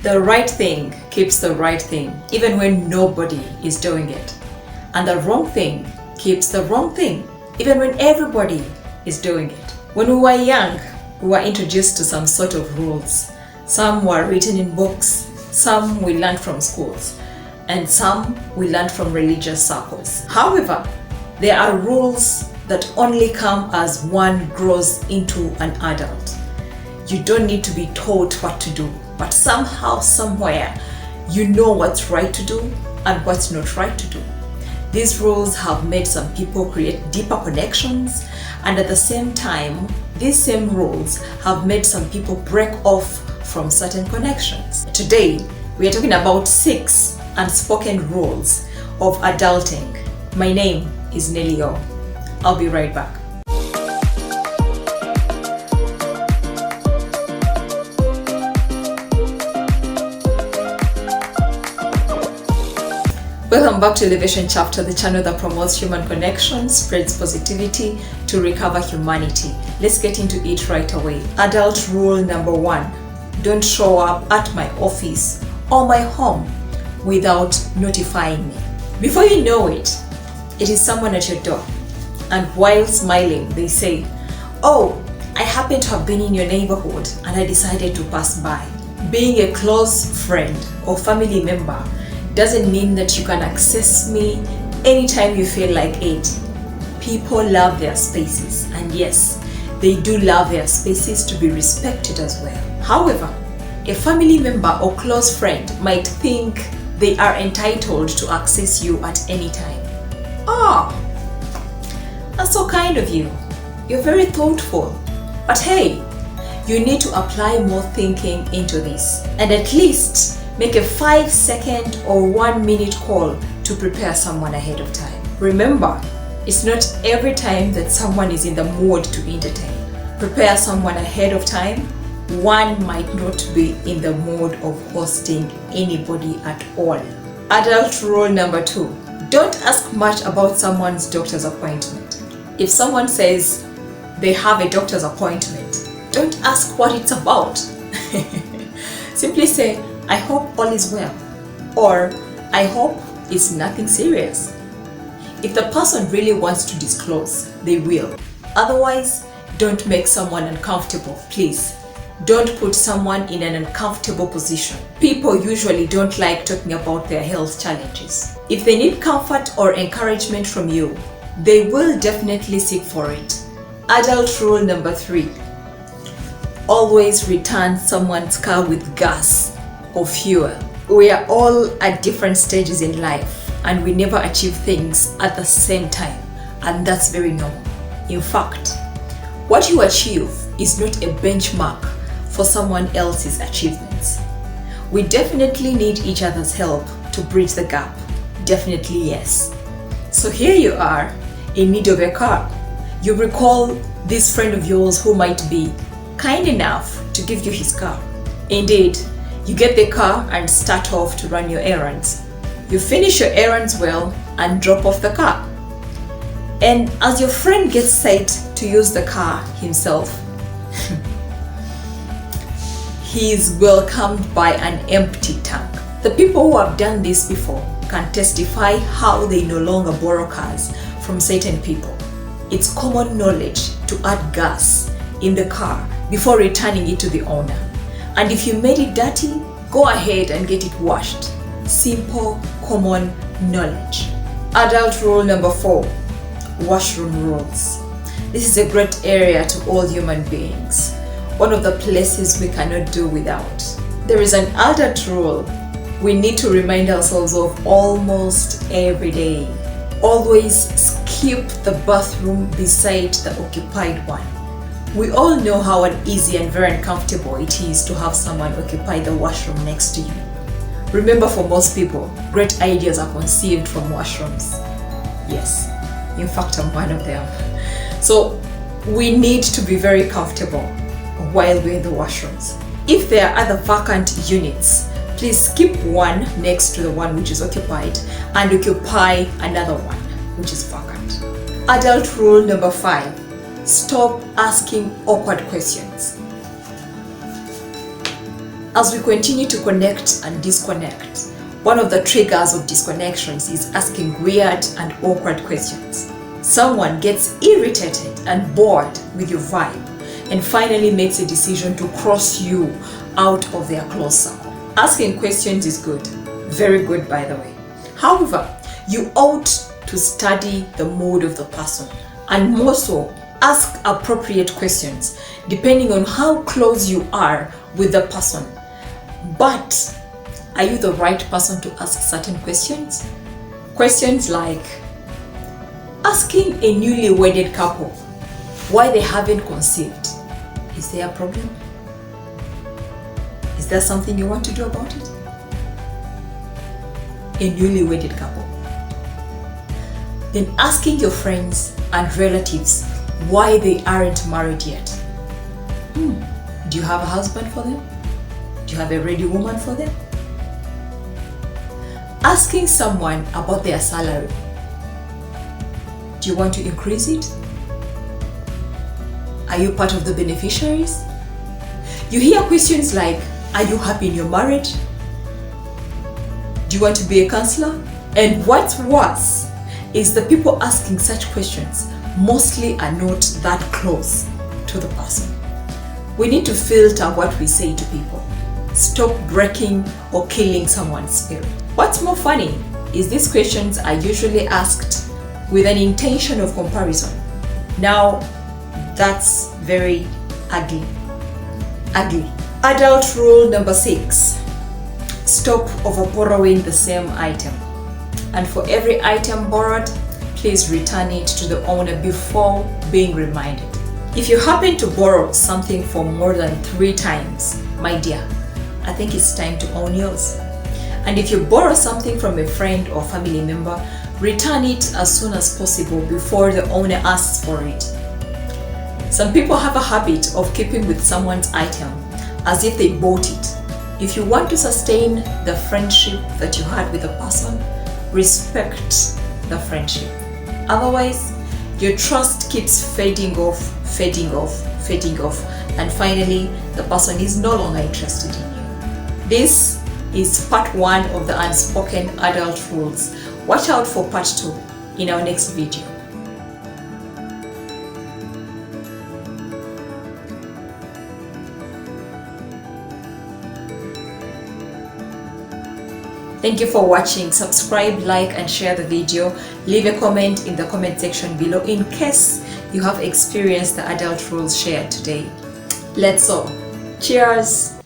The right thing keeps the right thing even when nobody is doing it. And the wrong thing keeps the wrong thing even when everybody is doing it. When we were young, we were introduced to some sort of rules. Some were written in books, some we learned from schools, and some we learned from religious circles. However, there are rules that only come as one grows into an adult. You don't need to be taught what to do, but somehow, somewhere, you know what's right to do and what's not right to do. These rules have made some people create deeper connections, and at the same time, these same rules have made some people break off from certain connections. Today, we are talking about 6 unspoken rules of adulting. My name is Nelio. I'll be right back. Welcome back to Elevation Chapter, the channel that promotes human connection, spreads positivity to recover humanity. Let's get into it right away. Adult rule number 1. Don't show up at my office or my home without notifying me. Before you know it, it is someone at your door. And while smiling, they say, "Oh, I happen to have been in your neighborhood and I decided to pass by." Being a close friend or family member doesn't mean that you can access me anytime you feel like it. People love their spaces, and yes, they do love their spaces to be respected as well. However, a family member or close friend might think they are entitled to access you at any time. That's so kind of you. You're very thoughtful. But hey, you need to apply more thinking into this and at least make a 5-second or 1-minute call to prepare someone ahead of time. Remember, it's not every time that someone is in the mood to entertain. Prepare someone ahead of time. One might not be in the mood of hosting anybody at all. Adult rule number 2. Don't ask much about someone's doctor's appointment. If someone says they have a doctor's appointment, don't ask what it's about. Simply say, "I hope all is well," or "I hope it's nothing serious." If the person really wants to disclose, they will. Otherwise, don't make someone uncomfortable, please. Don't put someone in an uncomfortable position. People usually don't like talking about their health challenges. If they need comfort or encouragement from you, they will definitely seek for it. Adult rule number 3. Always return someone's car with gas or fuel. We are all at different stages in life and we never achieve things at the same time, and that's very normal. In fact, what you achieve is not a benchmark for someone else's achievements. We definitely need each other's help to bridge the gap. Definitely yes. So here you are in need of a car. You recall this friend of yours who might be kind enough to give you his car. Indeed, you get the car and start off to run your errands. You finish your errands well and drop off the car. And as your friend gets set to use the car himself, he is welcomed by an empty tank. The people who have done this before can testify how they no longer borrow cars from certain people. It's common knowledge to add gas in the car before returning it to the owner. And if you made it dirty, go ahead and get it washed. Simple, common knowledge. Adult rule number 4. Washroom rules. This is a great area to all human beings. One of the places we cannot do without. There is an adult rule we need to remind ourselves of almost every day. Always skip the bathroom beside the occupied one. We all know how uneasy and very uncomfortable it is to have someone occupy the washroom next to you. Remember, for most people, great ideas are conceived from washrooms. Yes, in fact, I'm one of them. So we need to be very comfortable while we're in the washrooms. If there are other vacant units, please skip one next to the one which is occupied and occupy another one which is vacant. Adult rule number 5. Stop asking awkward questions. As we continue to connect and disconnect, one of the triggers of disconnections is asking weird and awkward questions. Someone gets irritated and bored with your vibe and finally makes a decision to cross you out of their close circle. Asking questions is good, very good by the way. However, you ought to study the mood of the person and more so ask appropriate questions depending on how close you are with the person. But are you the right person to ask certain questions? Questions like asking a newly wedded couple why they haven't conceived. Is there a problem? Is there something you want to do about it? A newly wedded couple. Then asking your friends and relatives why they aren't married yet. Do you have a husband for them? Do you have a ready woman for them? Asking someone about their salary. Do you want to increase it? Are you part of the beneficiaries? You hear questions like, are you happy in your marriage? Do you want to be a counselor? And what's worse is the people asking such questions mostly are not that close to the person. We need to filter what we say to people. Stop breaking or killing someone's spirit. What's more funny is these questions are usually asked with an intention of comparison. Now, that's very ugly. Ugly. Adult rule number 6. Stop over borrowing the same item. And for every item borrowed, please return it to the owner before being reminded. If you happen to borrow something for more than 3 times, my dear, I think it's time to own yours. And if you borrow something from a friend or family member, return it as soon as possible before the owner asks for it. Some people have a habit of keeping with someone's item as if they bought it. If you want to sustain the friendship that you had with a person, respect the friendship. Otherwise, your trust keeps fading off, and finally, the person is no longer interested in you. This is part 1 of the unspoken adult rules. Watch out for part 2 in our next video. Thank you for watching. Subscribe, like, and share the video. Leave a comment in the comment section below in case you have experienced the adult rules shared today. Let's all. Cheers!